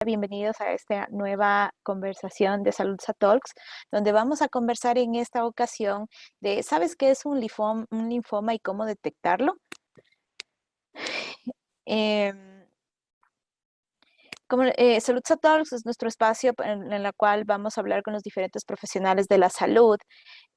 bienvenidos a esta nueva conversación de Salud Talks, donde vamos a conversar en esta ocasión de, ¿sabes qué es un linfoma y cómo detectarlo? Em, Salud Talks es nuestro espacio en el cual vamos a hablar con los diferentes profesionales de la salud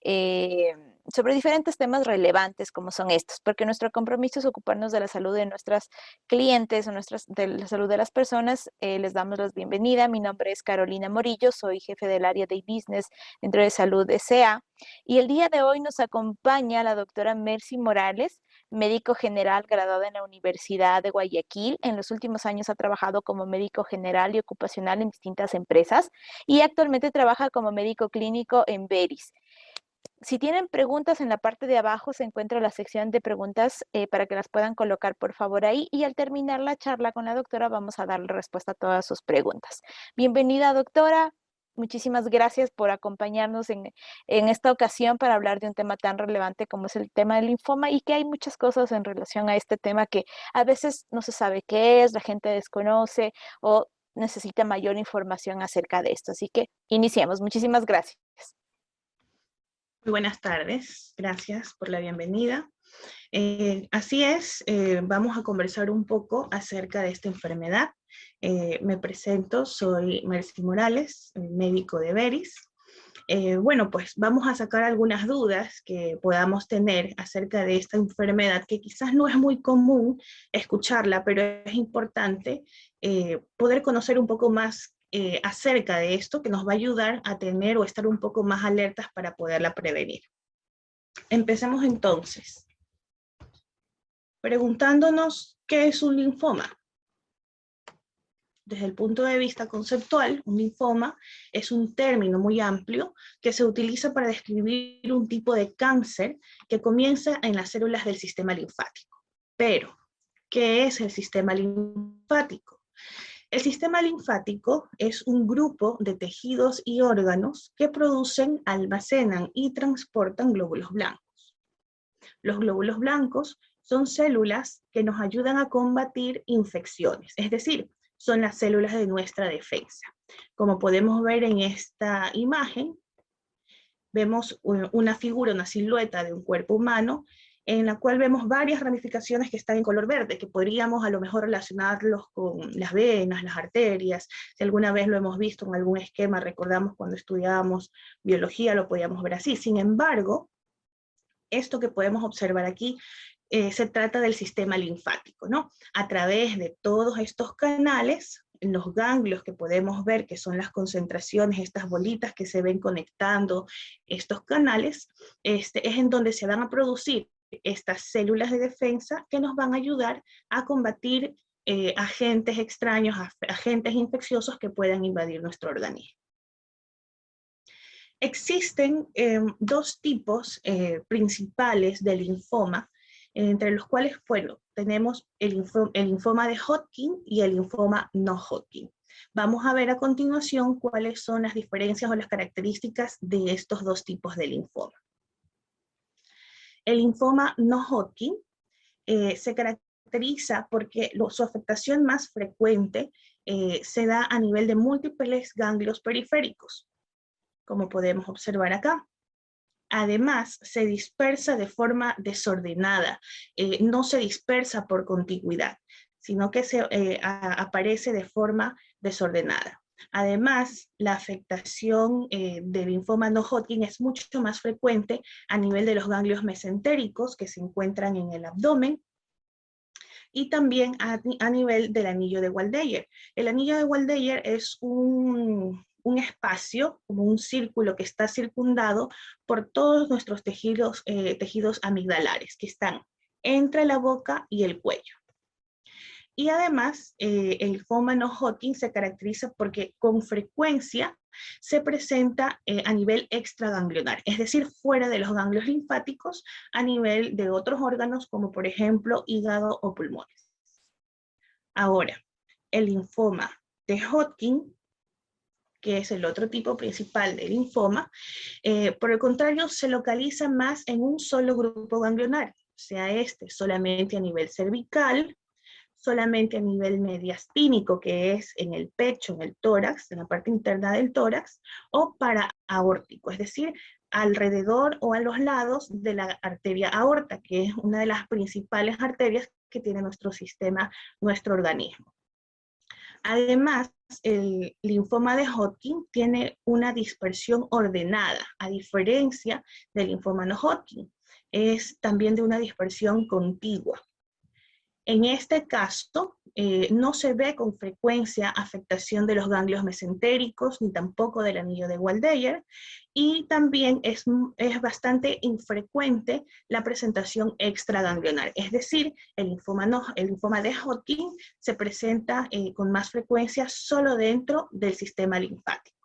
eh, sobre diferentes temas relevantes como son estos, porque nuestro compromiso es ocuparnos de la salud de nuestras clientes o de la salud de las personas. Les damos la bienvenida. Mi nombre es Carolina Morillo, soy jefe del área de business dentro de Salud S.A. Y el día de hoy nos acompaña la doctora Mercy Morales, médico general graduada en la Universidad de Guayaquil. En los últimos años ha trabajado como médico general y ocupacional en distintas empresas y actualmente trabaja como médico clínico en Veris. Si tienen preguntas, en la parte de abajo se encuentra la sección de preguntas para que las puedan colocar por favor ahí, y al terminar la charla con la doctora vamos a darle respuesta a todas sus preguntas. Bienvenida, doctora. Muchísimas gracias por acompañarnos en esta ocasión para hablar de un tema tan relevante como es el tema del linfoma, y que hay muchas cosas en relación a este tema que a veces no se sabe qué es, la gente desconoce o necesita mayor información acerca de esto. Así que iniciemos. Muchísimas gracias. Muy buenas tardes, gracias por la bienvenida. Así es, vamos a conversar un poco acerca de esta enfermedad. Me presento, soy Mercy Morales, médico de Veris. Bueno, pues vamos a sacar algunas dudas que podamos tener acerca de esta enfermedad, que quizás no es muy común escucharla, pero es importante poder conocer un poco más acerca de esto, que nos va a ayudar a tener o estar un poco más alertas para poderla prevenir. Empecemos entonces, preguntándonos qué es un linfoma. Desde el punto de vista conceptual, un linfoma es un término muy amplio que se utiliza para describir un tipo de cáncer que comienza en las células del sistema linfático. Pero, ¿qué es el sistema linfático? El sistema linfático es un grupo de tejidos y órganos que producen, almacenan y transportan glóbulos blancos. Los glóbulos blancos son células que nos ayudan a combatir infecciones, es decir, son las células de nuestra defensa. Como podemos ver en esta imagen, vemos una figura, una silueta de un cuerpo humano, en la cual vemos varias ramificaciones que están en color verde, que podríamos a lo mejor relacionarlos con las venas, las arterias. Si alguna vez lo hemos visto en algún esquema, recordamos cuando estudiábamos biología, lo podíamos ver así. Sin embargo, esto que podemos observar aquí se trata del sistema linfático, ¿no? A través de todos estos canales, los ganglios que podemos ver, que son las concentraciones, estas bolitas que se ven conectando estos canales, es en donde se van a producir estas células de defensa que nos van a ayudar a combatir agentes extraños, agentes infecciosos que puedan invadir nuestro organismo. Existen dos tipos principales de linfoma, entre los cuales, bueno, tenemos el linfoma de Hodgkin y el linfoma no Hodgkin. Vamos a ver a continuación cuáles son las diferencias o las características de estos dos tipos de linfoma. El linfoma no Hodgkin se caracteriza porque su afectación más frecuente se da a nivel de múltiples ganglios periféricos, como podemos observar acá. Además, se dispersa de forma desordenada, no se dispersa por contigüidad, sino que aparece de forma desordenada. Además, la afectación del linfoma no Hodgkin es mucho más frecuente a nivel de los ganglios mesentéricos que se encuentran en el abdomen, y también a nivel del anillo de Waldeyer. El anillo de Waldeyer es un espacio, como un círculo que está circundado por todos nuestros tejidos amigdalares, que están entre la boca y el cuello. Y además, el linfoma no Hodgkin se caracteriza porque con frecuencia se presenta a nivel extraganglionar, es decir, fuera de los ganglios linfáticos, a nivel de otros órganos, como por ejemplo hígado o pulmones. Ahora, el linfoma de Hodgkin, que es el otro tipo principal de linfoma, por el contrario, se localiza más en un solo grupo ganglionar, sea este solamente a nivel cervical, solamente a nivel mediastínico, que es en el pecho, en el tórax, en la parte interna del tórax, o para-aórtico, es decir, alrededor o a los lados de la arteria aorta, que es una de las principales arterias que tiene nuestro sistema, nuestro organismo. Además, el linfoma de Hodgkin tiene una dispersión ordenada, a diferencia del linfoma no Hodgkin. Es también de una dispersión contigua. En este caso, no se ve con frecuencia afectación de los ganglios mesentéricos, ni tampoco del anillo de Waldeyer, y también es bastante infrecuente la presentación extraganglionar, es decir, el linfoma de Hodgkin se presenta con más frecuencia solo dentro del sistema linfático.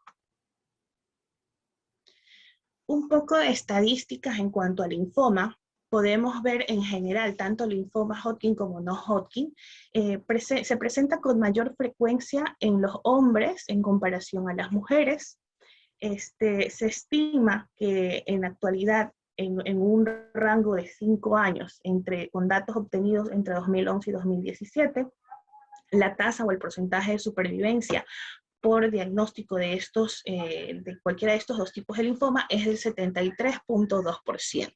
Un poco de estadísticas en cuanto al linfoma. Podemos ver en general, tanto linfoma Hodgkin como no Hodgkin, se presenta con mayor frecuencia en los hombres en comparación a las mujeres. Se estima que en la actualidad, en un rango de 5 años, con datos obtenidos entre 2011 y 2017, la tasa o el porcentaje de supervivencia por diagnóstico de cualquiera de estos dos tipos de linfoma es del 73.2%.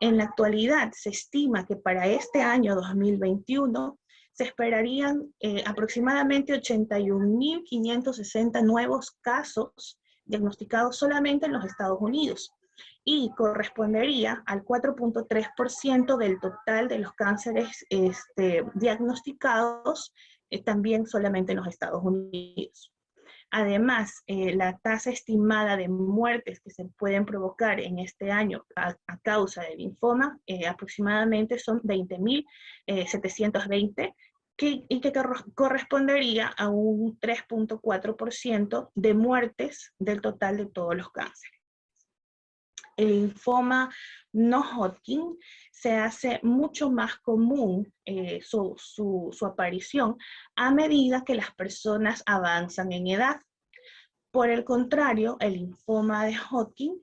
En la actualidad se estima que para este año 2021 se esperarían aproximadamente 81.560 nuevos casos diagnosticados solamente en los Estados Unidos y correspondería al 4.3% del total de los cánceres diagnosticados también solamente en los Estados Unidos. Además, la tasa estimada de muertes que se pueden provocar en este año a causa del linfoma aproximadamente son 20.720, y que correspondería a un 3.4% de muertes del total de todos los cánceres. El linfoma no Hodgkin se hace mucho más común su aparición a medida que las personas avanzan en edad. Por el contrario, el linfoma de Hodgkin,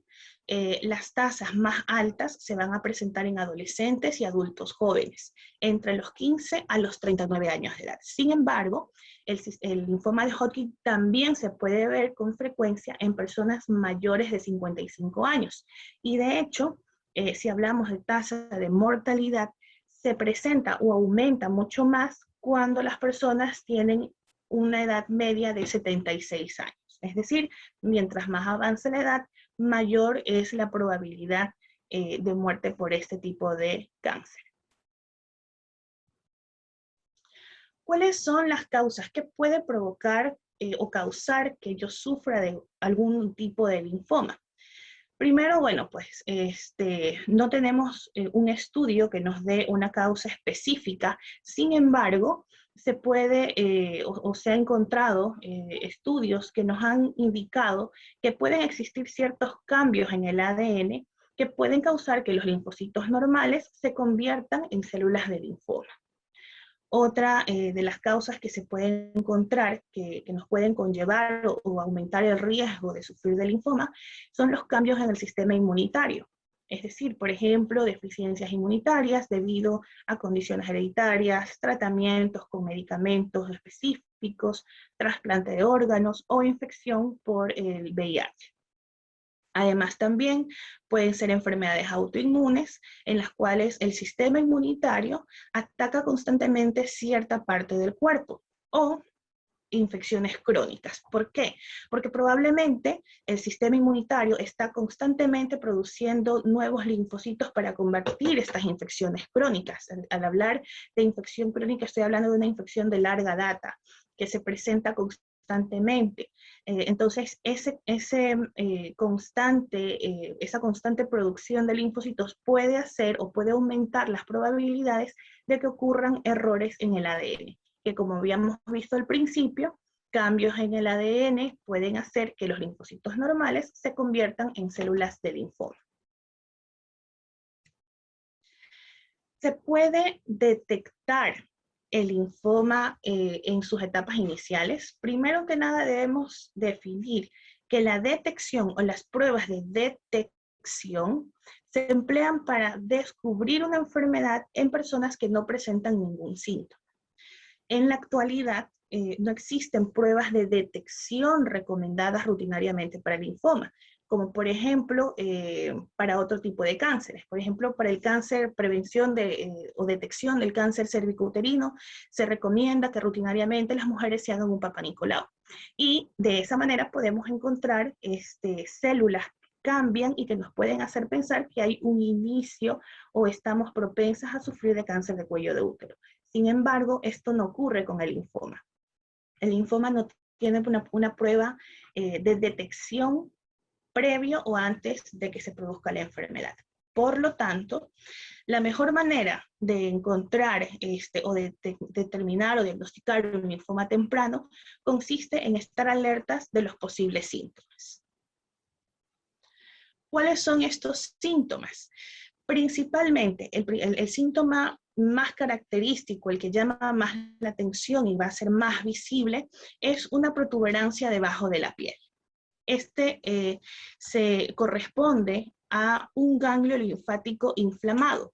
las tasas más altas se van a presentar en adolescentes y adultos jóvenes, entre los 15 a los 39 años de edad. Sin embargo, el linfoma de Hodgkin también se puede ver con frecuencia en personas mayores de 55 años. Y de hecho, si hablamos de tasa de mortalidad, se presenta o aumenta mucho más cuando las personas tienen una edad media de 76 años. Es decir, mientras más avance la edad, mayor es la probabilidad de muerte por este tipo de cáncer. ¿Cuáles son las causas? ¿Qué puede provocar o causar que yo sufra de algún tipo de linfoma? Primero, bueno, pues no tenemos un estudio que nos dé una causa específica. Sin embargo, se puede o se ha encontrado estudios que nos han indicado que pueden existir ciertos cambios en el ADN que pueden causar que los linfocitos normales se conviertan en células de linfoma. Otra de las causas que se pueden encontrar que nos pueden conllevar o aumentar el riesgo de sufrir de linfoma son los cambios en el sistema inmunitario. Es decir, por ejemplo, deficiencias inmunitarias debido a condiciones hereditarias, tratamientos con medicamentos específicos, trasplante de órganos o infección por el VIH. Además, también pueden ser enfermedades autoinmunes en las cuales el sistema inmunitario ataca constantemente cierta parte del cuerpo, o infecciones crónicas. ¿Por qué? Porque probablemente el sistema inmunitario está constantemente produciendo nuevos linfocitos para combatir estas infecciones crónicas. Al hablar de infección crónica, estoy hablando de una infección de larga data que se presenta constantemente. Entonces, esa constante producción de linfocitos puede hacer o puede aumentar las probabilidades de que ocurran errores en el ADN, que como habíamos visto al principio, cambios en el ADN pueden hacer que los linfocitos normales se conviertan en células de linfoma. Se puede detectar el linfoma en sus etapas iniciales. Primero que nada debemos definir que la detección o las pruebas de detección se emplean para descubrir una enfermedad en personas que no presentan ningún síntoma. En la actualidad, no existen pruebas de detección recomendadas rutinariamente para el linfoma, como por ejemplo para otro tipo de cánceres. Por ejemplo, para el cáncer, prevención o detección del cáncer cervicouterino, se recomienda que rutinariamente las mujeres se hagan un Papa Nicolau. Y de esa manera podemos encontrar células que cambian y que nos pueden hacer pensar que hay un inicio o estamos propensas a sufrir de cáncer de cuello de útero. Sin embargo, esto no ocurre con el linfoma. El linfoma no tiene una prueba de detección previo o antes de que se produzca la enfermedad. Por lo tanto, la mejor manera de encontrar o de determinar o diagnosticar un linfoma temprano consiste en estar alertas de los posibles síntomas. ¿Cuáles son estos síntomas? Principalmente, el síntoma más característico, el que llama más la atención y va a ser más visible, es una protuberancia debajo de la piel. Se corresponde a un ganglio linfático inflamado,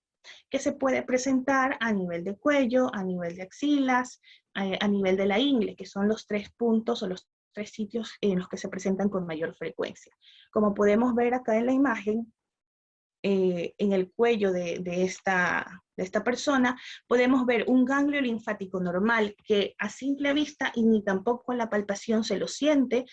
que se puede presentar a nivel de cuello, a nivel de axilas, a nivel de la ingle, que son los 3 puntos o los 3 sitios en los que se presentan con mayor frecuencia. Como podemos ver acá en la imagen, en el cuello de esta persona, podemos ver un ganglio linfático normal que a simple vista y ni tampoco en la palpación se lo siente.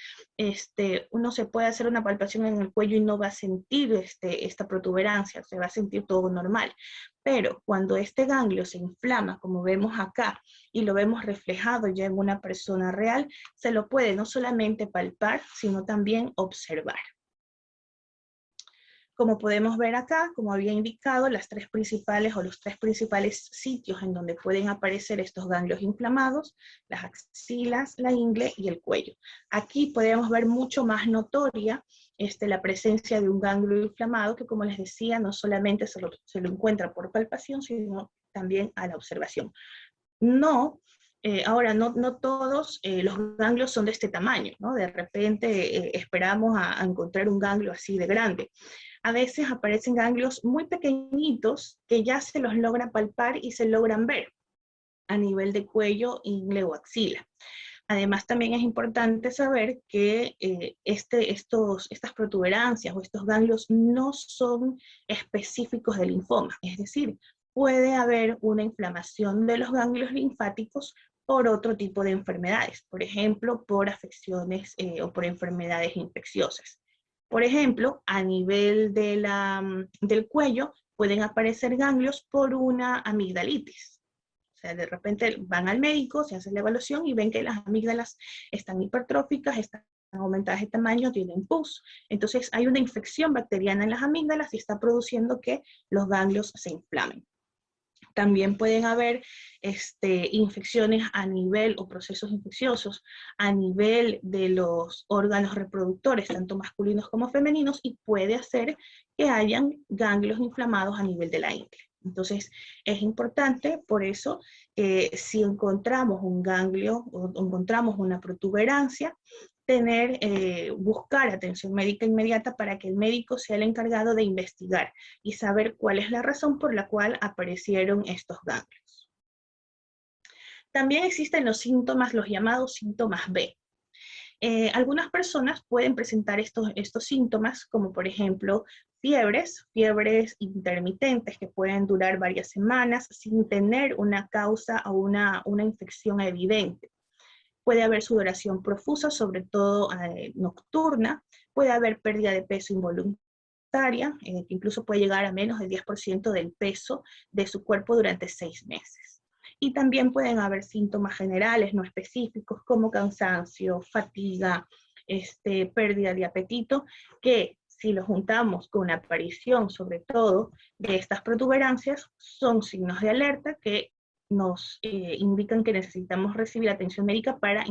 Uno se puede hacer una palpación en el cuello y no va a sentir esta protuberancia, se va a sentir todo normal. Pero cuando este ganglio se inflama, como vemos acá, y lo vemos reflejado ya en una persona real, se lo puede no solamente palpar, sino también observar. Como podemos ver acá, como había indicado, los tres principales sitios en donde pueden aparecer estos ganglios inflamados, las axilas, la ingle y el cuello. Aquí podemos ver mucho más notoria la presencia de un ganglio inflamado que, como les decía, no solamente se lo encuentra por palpación, sino también a la observación. Ahora, no todos los ganglios son de este tamaño, ¿no? De repente esperamos a encontrar un ganglio así de grande. A veces aparecen ganglios muy pequeñitos que ya se los logra palpar y se logran ver a nivel de cuello, ingle o axila. Además, también es importante saber que estas protuberancias o estos ganglios no son específicos del linfoma, es decir, puede haber una inflamación de los ganglios linfáticos por otro tipo de enfermedades, por ejemplo, por afecciones o por enfermedades infecciosas. Por ejemplo, a nivel del cuello pueden aparecer ganglios por una amigdalitis. O sea, de repente van al médico, se hace la evaluación y ven que las amígdalas están hipertróficas, están aumentadas de tamaño, tienen pus. Entonces hay una infección bacteriana en las amígdalas y está produciendo que los ganglios se inflamen. También pueden haber infecciones a nivel o procesos infecciosos a nivel de los órganos reproductores, tanto masculinos como femeninos, y puede hacer que hayan ganglios inflamados a nivel de la ingle. Entonces, es importante, por eso, si encontramos un ganglio o encontramos una protuberancia, buscar atención médica inmediata para que el médico sea el encargado de investigar y saber cuál es la razón por la cual aparecieron estos ganglios. También existen los síntomas, los llamados síntomas B. Algunas personas pueden presentar estos síntomas, como por ejemplo fiebres intermitentes que pueden durar varias semanas sin tener una causa o una infección evidente. Puede haber sudoración profusa, sobre todo nocturna, puede haber pérdida de peso involuntaria, que incluso puede llegar a menos del 10% del peso de su cuerpo durante 6 meses. Y también pueden haber síntomas generales no específicos como cansancio, fatiga, pérdida de apetito, que si lo juntamos con la aparición sobre todo de estas protuberancias, son signos de alerta que nos indican que necesitamos recibir atención médica para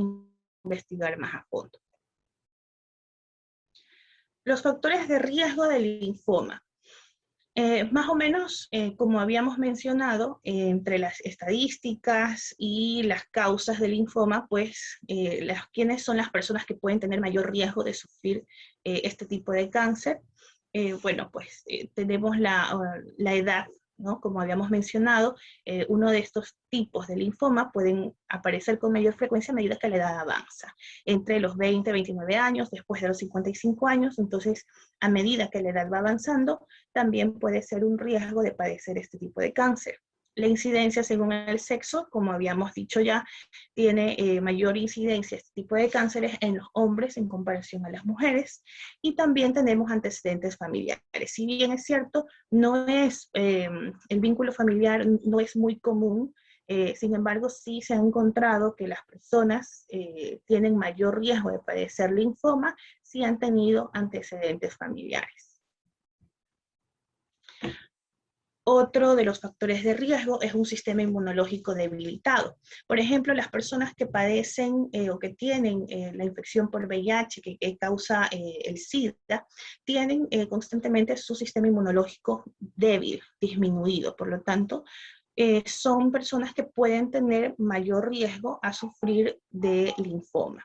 investigar más a fondo. Los factores de riesgo del linfoma. Más o menos, como habíamos mencionado, entre las estadísticas y las causas del linfoma, pues, ¿quiénes son las personas que pueden tener mayor riesgo de sufrir este tipo de cáncer? Bueno, pues tenemos la edad ¿no? Como habíamos mencionado, uno de estos tipos de linfoma pueden aparecer con mayor frecuencia a medida que la edad avanza, entre los 20 y 29 años, después de los 55 años. Entonces, a medida que la edad va avanzando, también puede ser un riesgo de padecer este tipo de cáncer. La incidencia según el sexo, como habíamos dicho ya, tiene mayor incidencia este tipo de cánceres en los hombres en comparación a las mujeres, y también tenemos antecedentes familiares. Si bien es cierto, no es, el vínculo familiar no es muy común, sin embargo sí se ha encontrado que las personas tienen mayor riesgo de padecer linfoma si han tenido antecedentes familiares. Otro de los factores de riesgo es un sistema inmunológico debilitado. Por ejemplo, las personas que padecen o que tienen la infección por VIH que causa el SIDA, tienen constantemente su sistema inmunológico débil, disminuido. Por lo tanto, son personas que pueden tener mayor riesgo a sufrir de linfoma.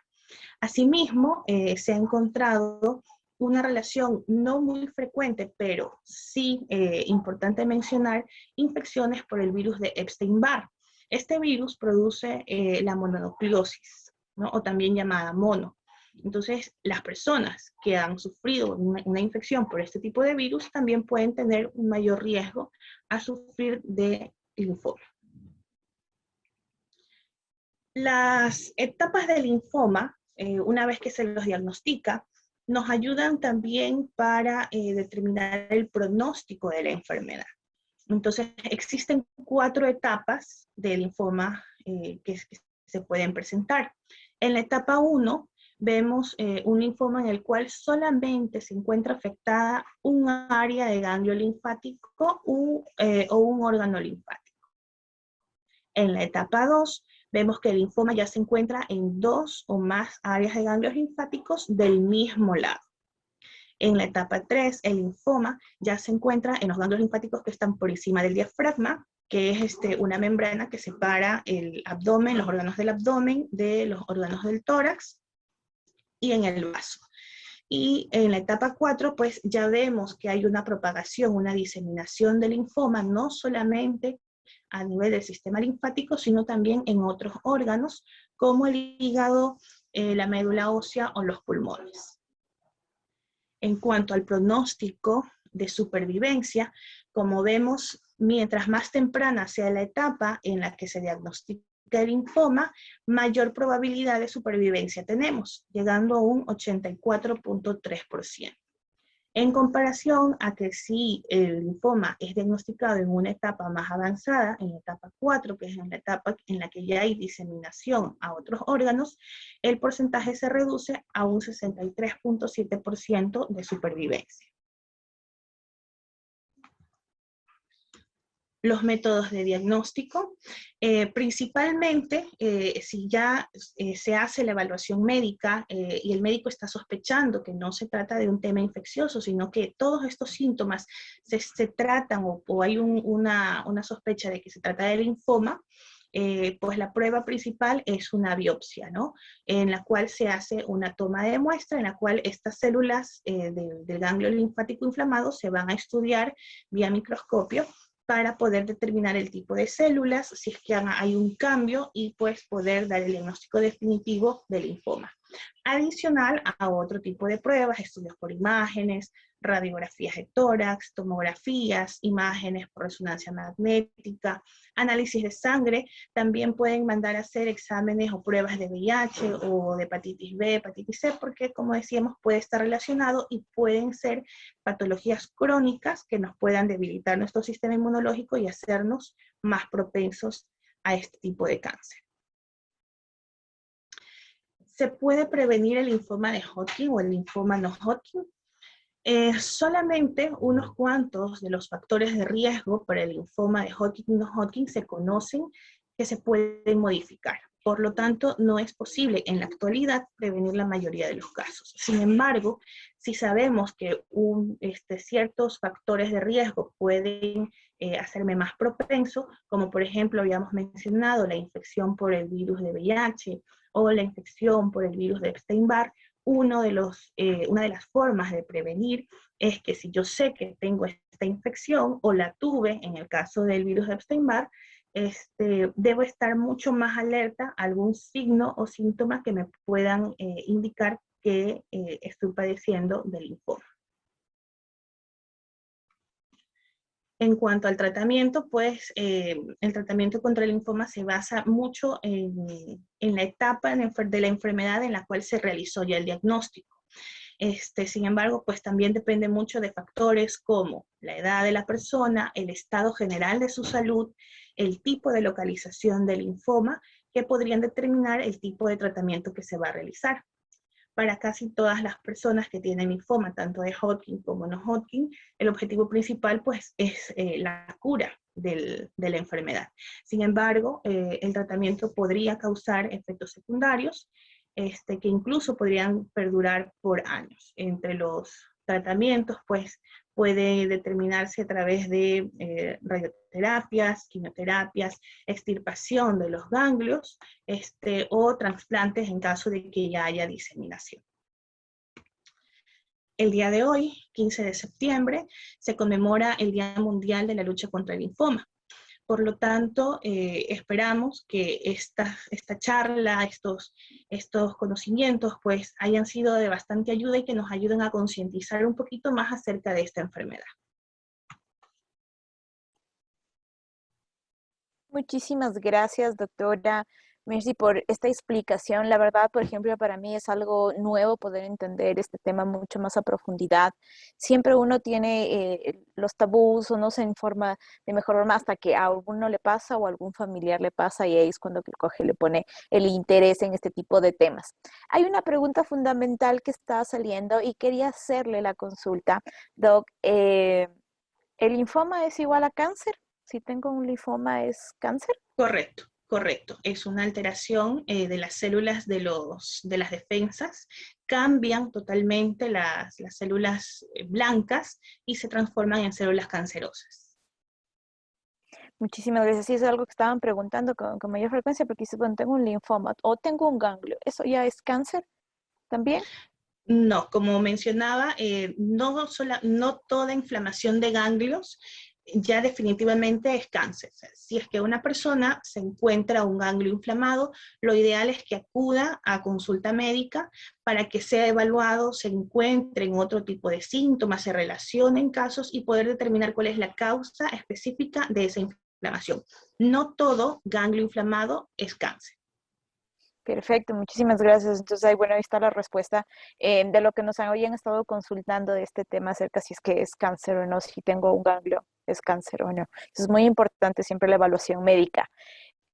Asimismo, se ha encontrado una relación no muy frecuente, pero sí importante mencionar, infecciones por el virus de Epstein-Barr. Este virus produce la mononucleosis, ¿no? O también llamada mono. Entonces, las personas que han sufrido una infección por este tipo de virus también pueden tener un mayor riesgo a sufrir de linfoma. Las etapas del linfoma, una vez que se los diagnostica, nos ayudan también para determinar el pronóstico de la enfermedad. Entonces, existen 4 etapas del linfoma que se pueden presentar. En la etapa 1, vemos un linfoma en el cual solamente se encuentra afectada un área de ganglio linfático o un órgano linfático. En la etapa 2, vemos que el linfoma ya se encuentra en 2 o más áreas de ganglios linfáticos del mismo lado. En la etapa 3, el linfoma ya se encuentra en los ganglios linfáticos que están por encima del diafragma, que es una membrana que separa el abdomen, los órganos del abdomen, de los órganos del tórax, y en el vaso. Y en la etapa 4, pues ya vemos que hay una propagación, una diseminación del linfoma, no solamente a nivel del sistema linfático, sino también en otros órganos, como el hígado, la médula ósea o los pulmones. En cuanto al pronóstico de supervivencia, como vemos, mientras más temprana sea la etapa en la que se diagnostica el linfoma, mayor probabilidad de supervivencia tenemos, llegando a un 84.3%. En comparación a que si el linfoma es diagnosticado en una etapa más avanzada, en la etapa 4, que es en la etapa en la que ya hay diseminación a otros órganos, el porcentaje se reduce a un 63.7% de supervivencia. Los métodos de diagnóstico, principalmente si ya se hace la evaluación médica y el médico está sospechando que no se trata de un tema infeccioso, sino que todos estos síntomas se tratan o hay una sospecha de que se trata de linfoma, pues la prueba principal es una biopsia, ¿no? En la cual se hace una toma de muestra, en la cual estas células del ganglio linfático inflamado se van a estudiar vía microscopio para poder determinar el tipo de células, si es que hay un cambio, y pues poder dar el diagnóstico definitivo del linfoma. Adicional a otro tipo de pruebas, estudios por imágenes, radiografías de tórax, tomografías, imágenes por resonancia magnética, análisis de sangre. También pueden mandar a hacer exámenes o pruebas de VIH o de hepatitis B, hepatitis C, porque como decíamos puede estar relacionado y pueden ser patologías crónicas que nos puedan debilitar nuestro sistema inmunológico y hacernos más propensos a este tipo de cáncer. ¿Se puede prevenir el linfoma de Hodgkin o el linfoma no Hodgkin? Solamente unos cuantos de los factores de riesgo para el linfoma de Hodgkin y no Hodgkin se conocen que se pueden modificar. Por lo tanto, no es posible en la actualidad prevenir la mayoría de los casos. Sin embargo, si sabemos que ciertos factores de riesgo pueden hacerme más propenso, como por ejemplo habíamos mencionado la infección por el virus de VIH o la infección por el virus de Epstein-Barr, una de las formas de prevenir es que si yo sé que tengo esta infección o la tuve en el caso del virus de Epstein-Barr, debo estar mucho más alerta a algún signo o síntoma que me puedan indicar que estoy padeciendo de linfoma. En cuanto al tratamiento, pues el tratamiento contra el linfoma se basa mucho en la etapa de la enfermedad en la cual se realizó ya el diagnóstico. Sin embargo, pues también depende mucho de factores como la edad de la persona, el estado general de su salud, el tipo de localización del linfoma, que podrían determinar el tipo de tratamiento que se va a realizar. Para casi todas las personas que tienen linfoma, tanto de Hodgkin como no Hodgkin, el objetivo principal pues es la cura de la enfermedad. Sin embargo, el tratamiento podría causar efectos secundarios que incluso podrían perdurar por años. Entre los tratamientos pues puede determinarse a través de radioterapias, quimioterapias, extirpación de los ganglios, o trasplantes en caso de que ya haya diseminación. El día de hoy, 15 de septiembre, se conmemora el Día Mundial de la Lucha contra el Linfoma. Por lo tanto, esperamos que esta charla, estos conocimientos, pues hayan sido de bastante ayuda y que nos ayuden a concientizar un poquito más acerca de esta enfermedad. Muchísimas gracias, doctora Mercy, por esta explicación. La verdad, por ejemplo, para mí es algo nuevo poder entender este tema mucho más a profundidad. Siempre uno tiene los tabús o no se informa de mejor forma hasta que a alguno le pasa o a algún familiar le pasa y ahí es cuando coge, le pone el interés en este tipo de temas. Hay una pregunta fundamental que está saliendo y quería hacerle la consulta. Doc, ¿el linfoma es igual a cáncer? Si tengo un linfoma, ¿es cáncer? Correcto, correcto. Es una alteración de las células de las defensas. Cambian totalmente las células blancas y se transforman en células cancerosas. Muchísimas gracias. Sí, es algo que estaban preguntando con mayor frecuencia porque dice, bueno, tengo un linfoma o tengo un ganglio. ¿Eso ya es cáncer también? No, como mencionaba, no toda inflamación de ganglios ya definitivamente es cáncer. O sea, si es que una persona se encuentra un ganglio inflamado, lo ideal es que acuda a consulta médica para que sea evaluado, se encuentren otro tipo de síntomas, se relacionen casos y poder determinar cuál es la causa específica de esa inflamación. No todo ganglio inflamado es cáncer. Perfecto, muchísimas gracias. Entonces, ahí, bueno, ahí está la respuesta de lo que nos habían estado consultando de este tema acerca si es que es cáncer o no, si tengo un ganglio, es cáncer o no. Eso es muy importante siempre la evaluación médica.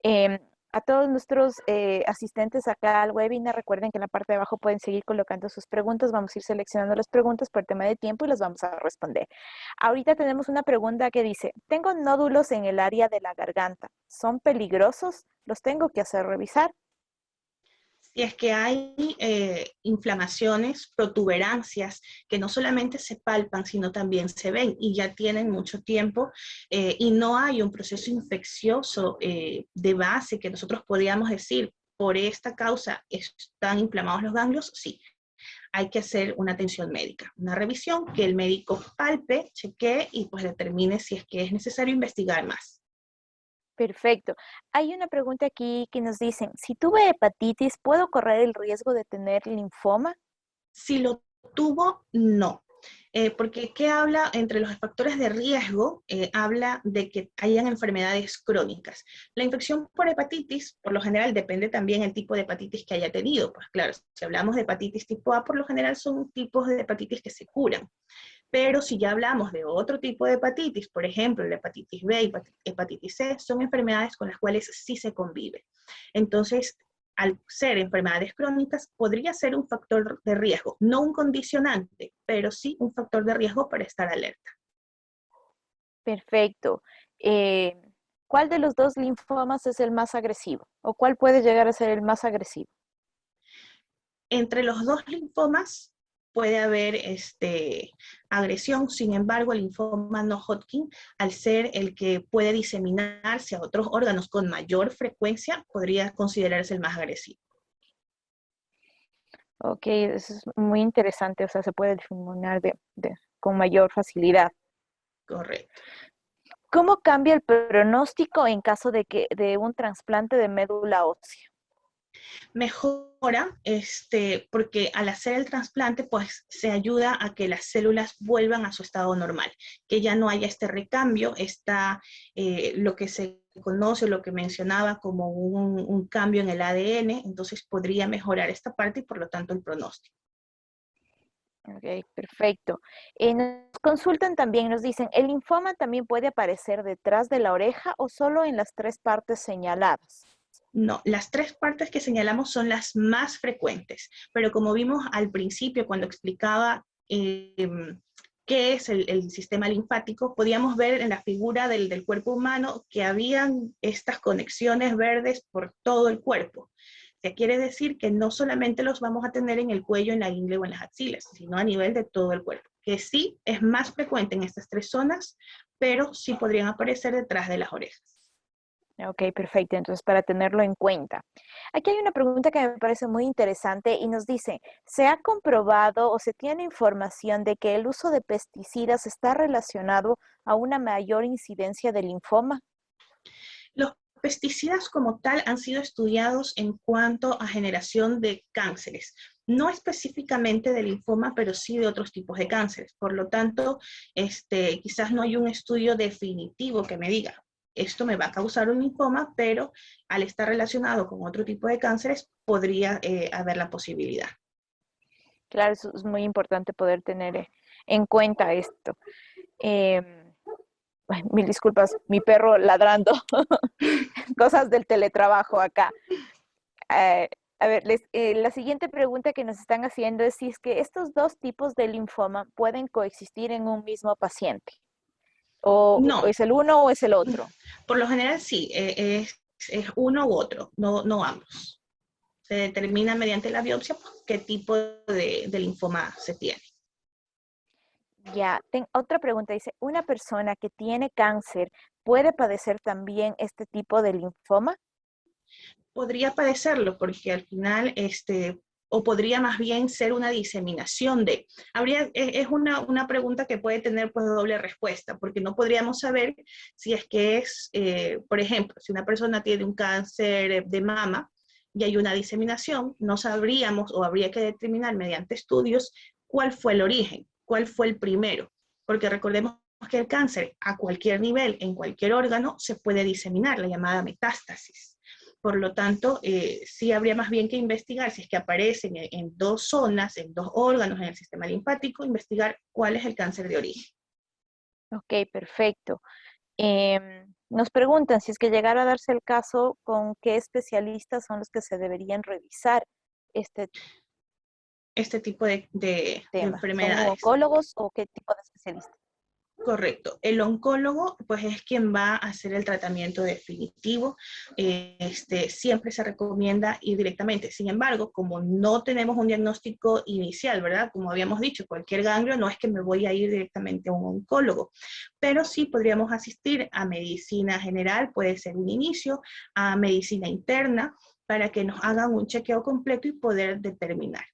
Em, a todos nuestros asistentes acá al webinar, recuerden que en la parte de abajo pueden seguir colocando sus preguntas. Vamos a ir seleccionando las preguntas por tema de tiempo y las vamos a responder. Ahorita tenemos una pregunta que dice, tengo nódulos en el área de la garganta. ¿Son peligrosos? ¿Los tengo que hacer revisar? Si es que hay inflamaciones, protuberancias, que no solamente se palpan, sino también se ven y ya tienen mucho tiempo y no hay un proceso infeccioso de base que nosotros podríamos decir, por esta causa están inflamados los ganglios, sí. Hay que hacer una atención médica, una revisión, que el médico palpe, chequee y pues determine si es que es necesario investigar más. Perfecto. Hay una pregunta aquí que nos dicen, si tuve hepatitis, ¿puedo correr el riesgo de tener linfoma? Si lo tuvo, no. Porque ¿qué habla entre los factores de riesgo? Habla de que hayan enfermedades crónicas. La infección por hepatitis, por lo general, depende también el tipo de hepatitis que haya tenido. Pues claro, si hablamos de hepatitis tipo A, por lo general son tipos de hepatitis que se curan. Pero si ya hablamos de otro tipo de hepatitis, por ejemplo, la hepatitis B, hepatitis C, son enfermedades con las cuales sí se convive. Entonces, al ser enfermedades crónicas, podría ser un factor de riesgo, no un condicionante, pero sí un factor de riesgo para estar alerta. Perfecto. Eh, ¿Cuál de los dos linfomas es el más agresivo? ¿O cuál puede llegar a ser el más agresivo? Entre los dos linfomas puede haber agresión, sin embargo, el linfoma no Hodgkin, al ser el que puede diseminarse a otros órganos con mayor frecuencia, podría considerarse el más agresivo. Ok, eso es muy interesante, o sea, se puede difuminar con mayor facilidad. Correcto. ¿Cómo cambia el pronóstico en caso de un trasplante de médula ósea? Mejora, porque al hacer el trasplante, pues se ayuda a que las células vuelvan a su estado normal, que ya no haya este recambio, lo que se conoce, lo que mencionaba como un cambio en el ADN, entonces podría mejorar esta parte y por lo tanto el pronóstico. Ok, perfecto. Nos consultan también, nos dicen, ¿el linfoma también puede aparecer detrás de la oreja o solo en las tres partes señaladas? No, las tres partes que señalamos son las más frecuentes, pero como vimos al principio cuando explicaba qué es el sistema linfático, podíamos ver en la figura del cuerpo humano que habían estas conexiones verdes por todo el cuerpo. O sea, quiere decir que no solamente los vamos a tener en el cuello, en la ingle o en las axilas, sino a nivel de todo el cuerpo, que sí es más frecuente en estas tres zonas, pero sí podrían aparecer detrás de las orejas. Ok, perfecto. Entonces, para tenerlo en cuenta. Aquí hay una pregunta que me parece muy interesante y nos dice, ¿se ha comprobado o se tiene información de que el uso de pesticidas está relacionado a una mayor incidencia de linfoma? Los pesticidas como tal han sido estudiados en cuanto a generación de cánceres, no específicamente de linfoma, pero sí de otros tipos de cánceres. Por lo tanto, quizás no hay un estudio definitivo que me diga, esto me va a causar un linfoma, pero al estar relacionado con otro tipo de cánceres, podría haber la posibilidad. Claro, eso es muy importante poder tener en cuenta esto. Em, Ay, mil disculpas, mi perro ladrando, cosas del teletrabajo acá. Eh, a ver, la siguiente pregunta que nos están haciendo es si es que estos dos tipos de linfoma pueden coexistir en un mismo paciente. O No, es el uno o es el otro. por lo general sí, es uno u otro, no, no ambos. Se determina mediante la biopsia pues, qué tipo de linfoma se tiene. Ya, otra pregunta dice, ¿una persona que tiene cáncer puede padecer también este tipo de linfoma? Podría padecerlo, porque al final, o podría más bien ser una diseminación de. Es una pregunta que puede tener pues doble respuesta, porque no podríamos saber si es que por ejemplo, si una persona tiene un cáncer de mama y hay una diseminación, no sabríamos o habría que determinar mediante estudios cuál fue el origen, cuál fue el primero, porque recordemos que el cáncer a cualquier nivel, en cualquier órgano, se puede diseminar, la llamada metástasis. Por lo tanto, sí habría más bien que investigar si es que aparecen en dos zonas, en dos órganos en el sistema linfático, investigar cuál es el cáncer de origen. Ok, perfecto. Nos preguntan si es que llegara a darse el caso, ¿con qué especialistas son los que se deberían revisar este Este tipo de tema? ¿Son enfermedades. oncólogos o qué tipo de especialistas? Correcto. El oncólogo, pues es quien va a hacer el tratamiento definitivo. Siempre se recomienda ir directamente. Sin embargo, como no tenemos un diagnóstico inicial, ¿verdad? Como habíamos dicho, cualquier ganglio no es que me voy a ir directamente a un oncólogo, pero sí podríamos asistir a medicina general, puede ser un inicio, a medicina interna, para que nos hagan un chequeo completo y poder determinar.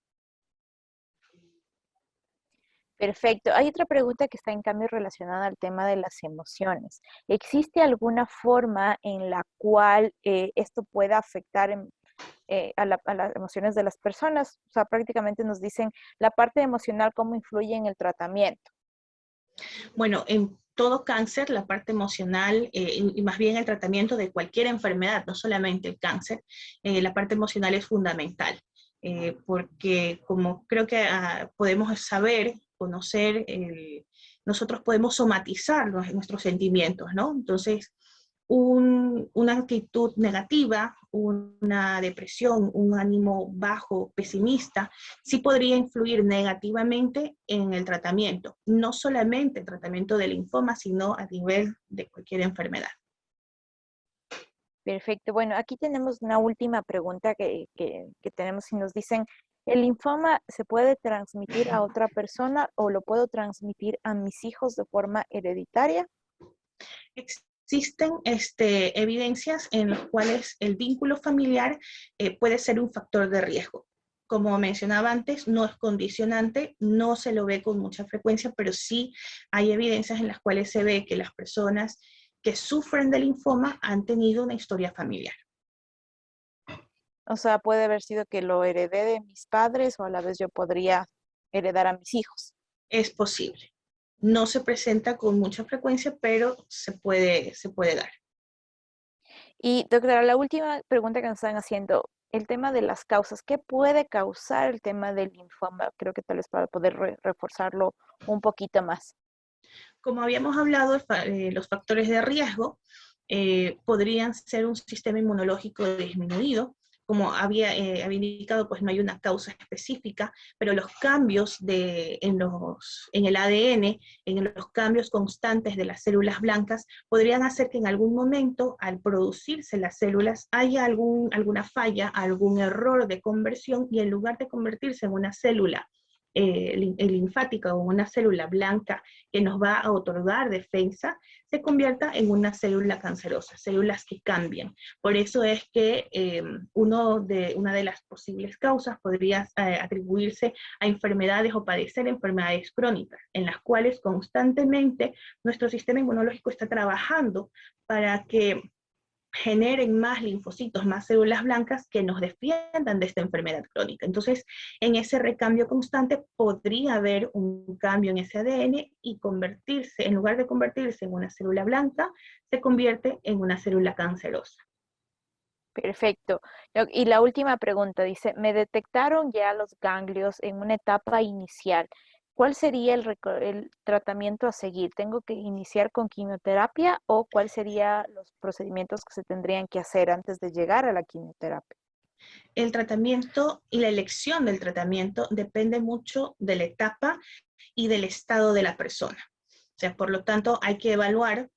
Perfecto. Hay otra pregunta que está en cambio relacionada al tema de las emociones. ¿Existe alguna forma en la cual esto pueda afectar a las emociones de las personas? O sea, prácticamente nos dicen la parte emocional, cómo influye en el tratamiento. Bueno, en todo cáncer, la parte emocional y más bien el tratamiento de cualquier enfermedad, no solamente el cáncer, la parte emocional es fundamental, porque como creo que podemos saber, conocer, nosotros podemos somatizar nuestros sentimientos, ¿no? Entonces, una actitud negativa, una depresión, un ánimo bajo, pesimista, sí podría influir negativamente en el tratamiento, no solamente el tratamiento del linfoma, sino a nivel de cualquier enfermedad. Perfecto. Bueno, aquí tenemos una última pregunta que tenemos y nos dicen, ¿el linfoma se puede transmitir a otra persona o lo puedo transmitir a mis hijos de forma hereditaria? Existen evidencias en las cuales el vínculo familiar puede ser un factor de riesgo. Como mencionaba antes, no es condicionante, no se lo ve con mucha frecuencia, pero sí hay evidencias en las cuales se ve que las personas que sufren de linfoma han tenido una historia familiar. O sea, puede haber sido que lo heredé de mis padres o a la vez yo podría heredar a mis hijos. Es posible. No se presenta con mucha frecuencia, pero se puede dar. Y doctora, la última pregunta que nos están haciendo, el tema de las causas, ¿qué puede causar el tema del linfoma? Creo que tal vez para poder reforzarlo un poquito más. Como habíamos hablado, los factores de riesgo podrían ser un sistema inmunológico disminuido. Como había indicado, pues no hay una causa específica, pero los cambios en el ADN, en los cambios constantes de las células blancas, podrían hacer que en algún momento, al producirse las células, haya alguna falla, algún error de conversión, y en lugar de convertirse en una célula linfática o una célula blanca que nos va a otorgar defensa, se convierta en una célula cancerosa, células que cambian. Por eso es que una de las posibles causas podría atribuirse a enfermedades o padecer enfermedades crónicas, en las cuales constantemente nuestro sistema inmunológico está trabajando para que generen más linfocitos, más células blancas que nos defiendan de esta enfermedad crónica. Entonces, en ese recambio constante podría haber un cambio en ese ADN y convertirse, en lugar de convertirse en una célula blanca, se convierte en una célula cancerosa. Perfecto. Y la última pregunta dice, me detectaron ya los ganglios en una etapa inicial. ¿Cuál sería el tratamiento a seguir? ¿Tengo que iniciar con quimioterapia o cuáles serían los procedimientos que se tendrían que hacer antes de llegar a la quimioterapia? El tratamiento y la elección del tratamiento depende mucho de la etapa y del estado de la persona. O sea, por lo tanto, hay que evaluar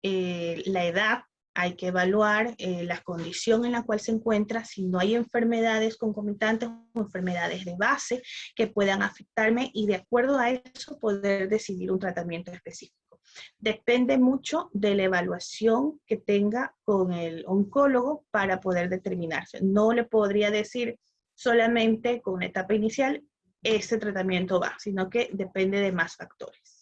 la edad, hay que evaluar la condición en la cual se encuentra, si no hay enfermedades concomitantes o enfermedades de base que puedan afectarme, y de acuerdo a eso poder decidir un tratamiento específico. Depende mucho de la evaluación que tenga con el oncólogo para poder determinarse. No le podría decir solamente con una etapa inicial, este tratamiento va, sino que depende de más factores.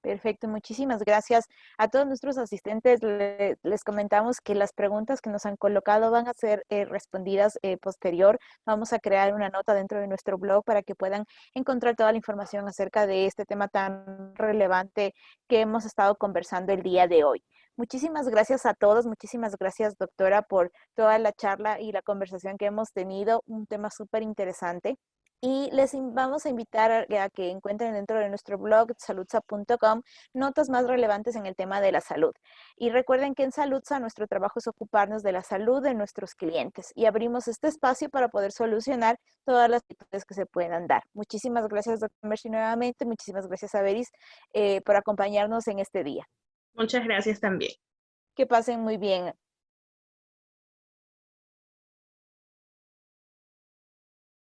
Perfecto, muchísimas gracias a todos nuestros asistentes. Les comentamos que las preguntas que nos han colocado van a ser respondidas posterior. Vamos a crear una nota dentro de nuestro blog para que puedan encontrar toda la información acerca de este tema tan relevante que hemos estado conversando el día de hoy. Muchísimas gracias a todos, muchísimas gracias doctora por toda la charla y la conversación que hemos tenido, un tema súper interesante. Y vamos a invitar a que encuentren dentro de nuestro blog saludsa.com notas más relevantes en el tema de la salud. Y recuerden que en Saludsa nuestro trabajo es ocuparnos de la salud de nuestros clientes y abrimos este espacio para poder solucionar todas las dificultades que se puedan dar. Muchísimas gracias, doctor Mercy, nuevamente. Muchísimas gracias a Beris por acompañarnos en este día. Muchas gracias también. Que pasen muy bien.